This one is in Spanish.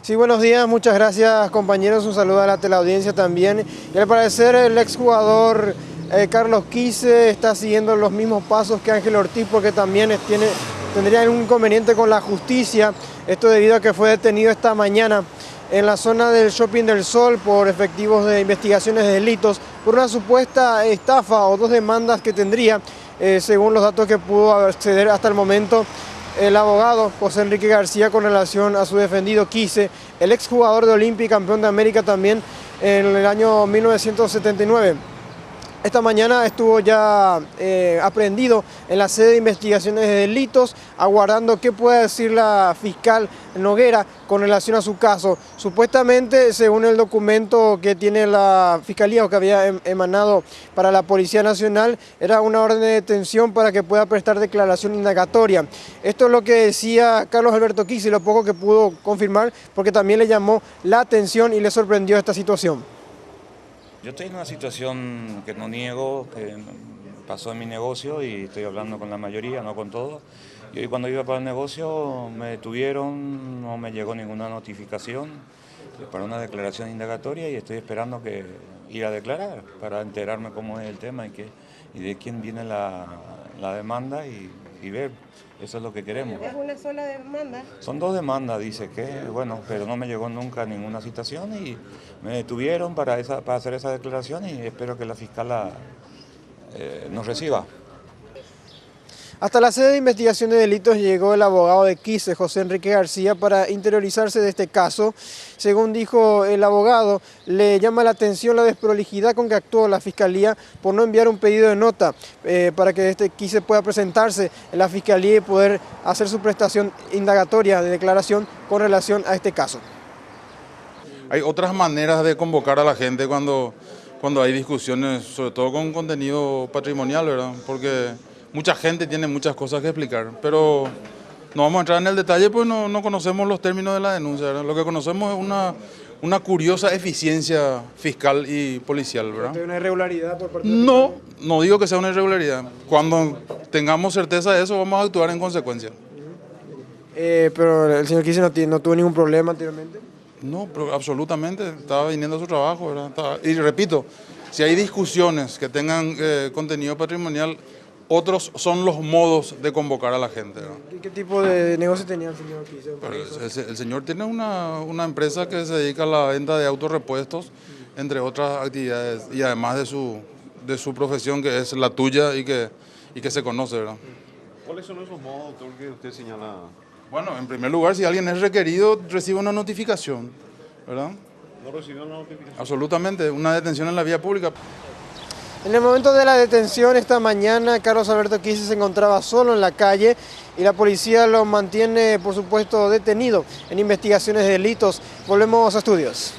Sí, buenos días, muchas gracias compañeros, un saludo a la teleaudiencia también. Y al parecer el exjugador Carlos Quise está siguiendo los mismos pasos que Ángel Ortiz porque también tendría un inconveniente con la justicia. Esto debido a que fue detenido esta mañana en la zona del Shopping del Sol por efectivos de investigaciones de delitos por una supuesta estafa o dos demandas que tendría, según los datos que pudo acceder hasta el momento el abogado José Enrique García con relación a su defendido Quise, el exjugador de Olimpia y campeón de América también en el año 1979. Esta mañana estuvo ya aprehendido en la sede de investigaciones de delitos, aguardando qué pueda decir la fiscal Noguera con relación a su caso. Supuestamente, según el documento que tiene la fiscalía o que había emanado para la Policía Nacional, era una orden de detención para que pueda prestar declaración indagatoria. Esto es lo que decía Carlos Alberto Quise, lo poco que pudo confirmar, porque también le llamó la atención y le sorprendió esta situación. Yo estoy en una situación que no niego, que pasó en mi negocio y estoy hablando con la mayoría, no con todos. Y hoy cuando iba para el negocio me detuvieron, no me llegó ninguna notificación para una declaración indagatoria y estoy esperando que ir a declarar para enterarme cómo es el tema y de quién viene la demanda y ver. Eso es lo que queremos. ¿Es una sola demanda? Son dos demandas, dice que, bueno, pero no me llegó nunca ninguna citación y me detuvieron para hacer esa declaración y espero que la fiscal nos reciba. Hasta la sede de investigación de delitos llegó el abogado de Quise, José Enrique García, para interiorizarse de este caso. Según dijo el abogado, le llama la atención la desprolijidad con que actuó la Fiscalía por no enviar un pedido de nota para que Quise pueda presentarse en la Fiscalía y poder hacer su prestación indagatoria de declaración con relación a este caso. Hay otras maneras de convocar a la gente cuando hay discusiones, sobre todo con contenido patrimonial, ¿verdad? Porque mucha gente tiene muchas cosas que explicar, pero no vamos a entrar en el detalle porque no conocemos los términos de la denuncia, ¿verdad? Lo que conocemos es una curiosa eficiencia fiscal y policial, ¿verdad? ¿Hay una irregularidad por parte de No digo que sea una irregularidad. Cuando tengamos certeza de eso, vamos a actuar en consecuencia. Pero el señor Quise no tuvo ningún problema anteriormente. No, pero absolutamente, estaba viniendo a su trabajo, ¿verdad? Y repito, si hay discusiones que tengan contenido patrimonial, otros son los modos de convocar a la gente, ¿verdad? ¿Qué tipo de negocio tenía el señor Quise? El señor tiene una empresa que se dedica a la venta de autorrepuestos, entre otras actividades, y además de su profesión, que es la tuya y que se conoce, ¿verdad? ¿Cuáles son esos modos, doctor, que usted señala? Bueno, en primer lugar, si alguien es requerido, recibe una notificación, ¿verdad? ¿No recibió una notificación? Absolutamente, una detención en la vía pública. En el momento de la detención esta mañana, Carlos Alberto Quise se encontraba solo en la calle y la policía lo mantiene, por supuesto, detenido en investigaciones de delitos. Volvemos a estudios.